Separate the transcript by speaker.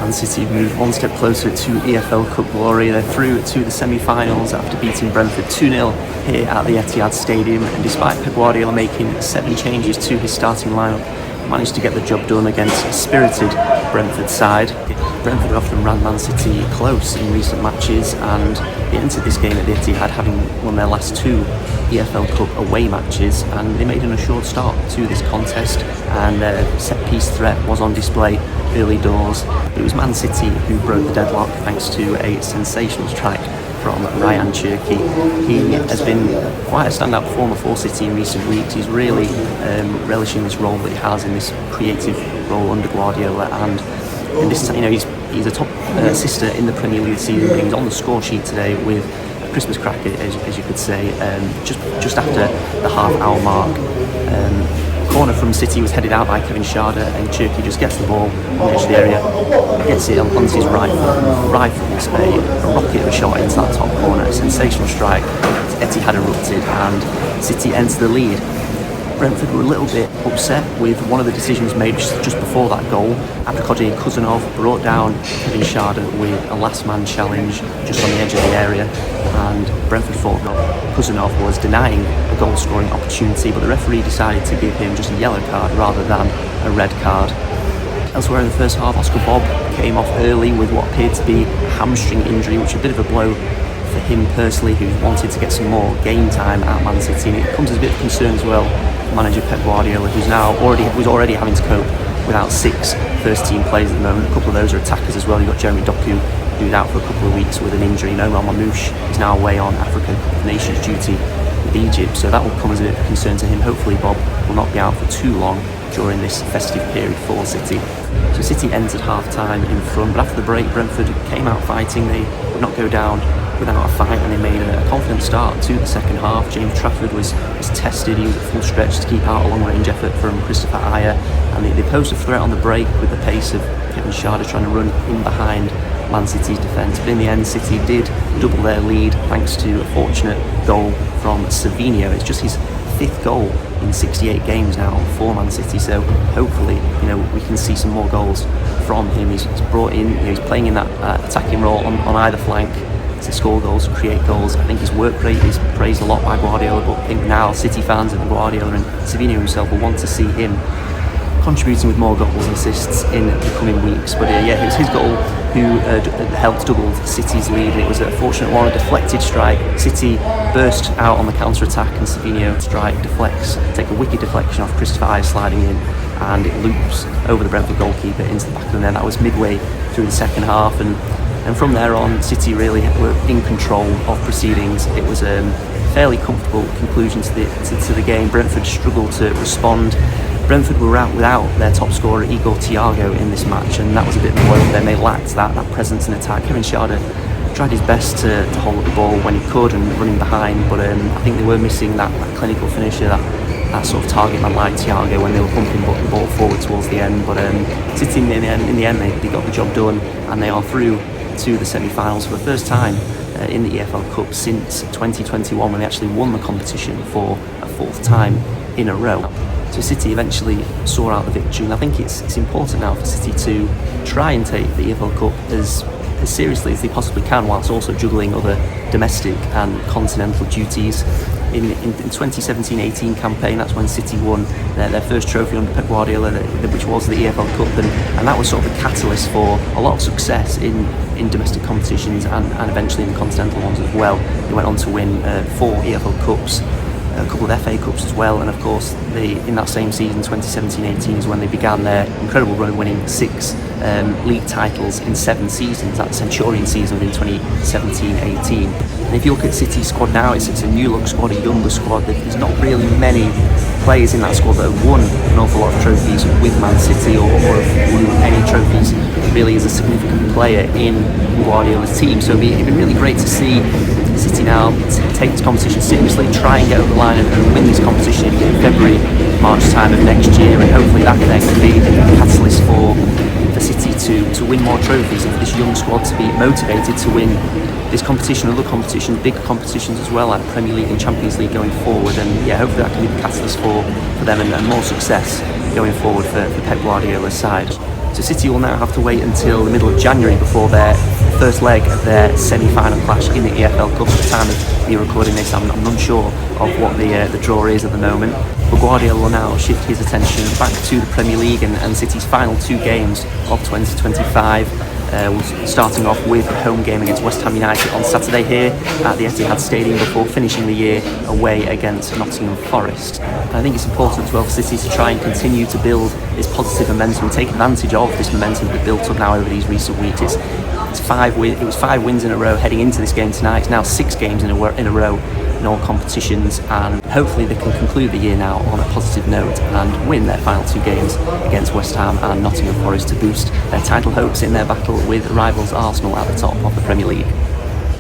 Speaker 1: Man City move one step closer to EFL Cup glory. They're through to the semi-finals after beating Brentford 2-0 here at the Etihad Stadium, and despite Pep Guardiola making 7 changes to his starting lineup, managed to get the job done against a spirited Brentford side. Brentford often ran Man City close in recent matches, and they entered this game at the Etihad having won their last 2 EFL Cup away matches, and they made an assured start to this contest, and their set-piece threat was on display early doors. It was Man City who broke the deadlock thanks to a sensational strike from Cherki. He has been quite a standout performer for City in recent weeks. He's really relishing this role that he has in this creative role under Guardiola, and in this, he's a top assister in the Premier League this season. He's on the score sheet today with a Christmas cracker, as you could say, just after the half-hour mark. Corner from City was headed out by Kevin Schade, and Cherki just gets the ball on the edge of the area, gets it onto his right foot, rifles a rocket of a shot into that top corner. A sensational strike. Etihad erupted and City entered the lead. Brentford were a little bit upset with one of the decisions made just before that goal. Abdelkader Kuzanov brought down Kevin Schade with a last man challenge just on the edge of the area, and Brentford thought Kuzanov was denying a goal scoring opportunity, but the referee decided to give him just a yellow card rather than a red card. Elsewhere in the first half, Oscar Bob came off early with what appeared to be a hamstring injury, which is a bit of a blow for him personally, who wanted to get some more game time at Man City, and it comes as a bit of concern as well. Manager Pep Guardiola, who's already having to cope without 6 first-team players at the moment. A couple of those are attackers as well. You've got Jeremy Doku, who's out for a couple of weeks with an injury. Omar Mamouche is now away on African Nations duty with Egypt, so that will come as a bit of concern to him. Hopefully Bob will not be out for too long during this festive period for City. So City entered half-time in front, but after the break, Brentford came out fighting. They would not go down without a fight, and they made a confident start to the second half. James Trafford was tested. He was at full stretch to keep out a long-range effort from Christopher Ayer, and they posed a threat on the break with the pace of Kevin Schade trying to run in behind Man City's defence. But in the end, City did double their lead thanks to a fortunate goal from Savinho. It's just his 5th goal in 68 games now for Man City, so hopefully we can see some more goals from him. He's brought in, he's playing in that attacking role on either flank to score goals, to create goals. I think his work rate is praised a lot by Guardiola, but I think now City fans and Guardiola and Savinho himself will want to see him contributing with more goals and assists in the coming weeks. But it was his goal who helped double City's lead. It was a fortunate one, a deflected strike. City burst out on the counter-attack, and Savinho strike deflects, take a wicked deflection off Christopher Ayer sliding in, and it loops over the Brentford goalkeeper into the back of the net. That was midway through the second half, and from there on, City really were in control of proceedings. It was a fairly comfortable conclusion to the game. Brentford struggled to respond. Brentford were out without their top scorer, Igor Thiago, in this match, and that was a bit of a blow for them. They lacked that presence in attack. Kevin Schade tried his best to hold up the ball when he could and running behind, but I think they were missing that clinical finisher, that sort of target man like Thiago when they were pumping the ball forward towards the end. But City in the end they got the job done, and they are through to the semi-finals for the first time in the EFL Cup since 2021, when they actually won the competition for a 4th time in a row. So City eventually saw out the victory, and I think it's important now for City to try and take the EFL Cup as seriously as they possibly can, whilst also juggling other domestic and continental duties. In 2017-18 campaign, that's when City won their first trophy under Pep Guardiola, which was the EFL Cup, and that was sort of the catalyst for a lot of success in domestic competitions and eventually in the continental ones as well. They went on to win 4 EFL Cups, a couple of FA Cups as well, and of course in that same season, 2017-18, is when they began their incredible run of winning 6 league titles in 7 seasons. That Centurion season in 2017-18. And if you look at City's squad now, it's a new look squad, a younger squad. There's not really many players in that squad that have won an awful lot of trophies with Man City or have won any trophies really as a significant player in Guardiola's team. So it'd be really great to see City now take this competition seriously, try and get over the line and win this competition in February, March time of next year, and hopefully that then can be a catalyst for City to win more trophies, and for this young squad to be motivated to win this competition and other competitions, big competitions as well, like Premier League and Champions League going forward. And hopefully that can be the catalyst for them and more success going forward for Pep Guardiola's side. So So City will now have to wait until the middle of January before their first leg of their semi-final clash in the EFL Cup. At the time of me recording this, I'm unsure of what the draw is at the moment. But Guardiola will now shift his attention back to the Premier League and City's final 2 games of 2025. Starting off with a home game against West Ham United on Saturday here at the Etihad Stadium before finishing the year away against Nottingham Forest. And I think it's important as well for City to try and continue to build this positive momentum and take advantage of this momentum that built up now over these recent weeks. It was 5 wins in a row heading into this game tonight. It's now 6 games in a row in all competitions, and hopefully they can conclude the year now on a positive note and win their final 2 games against West Ham and Nottingham Forest to boost their title hopes in their battle with rivals Arsenal at the top of the Premier League.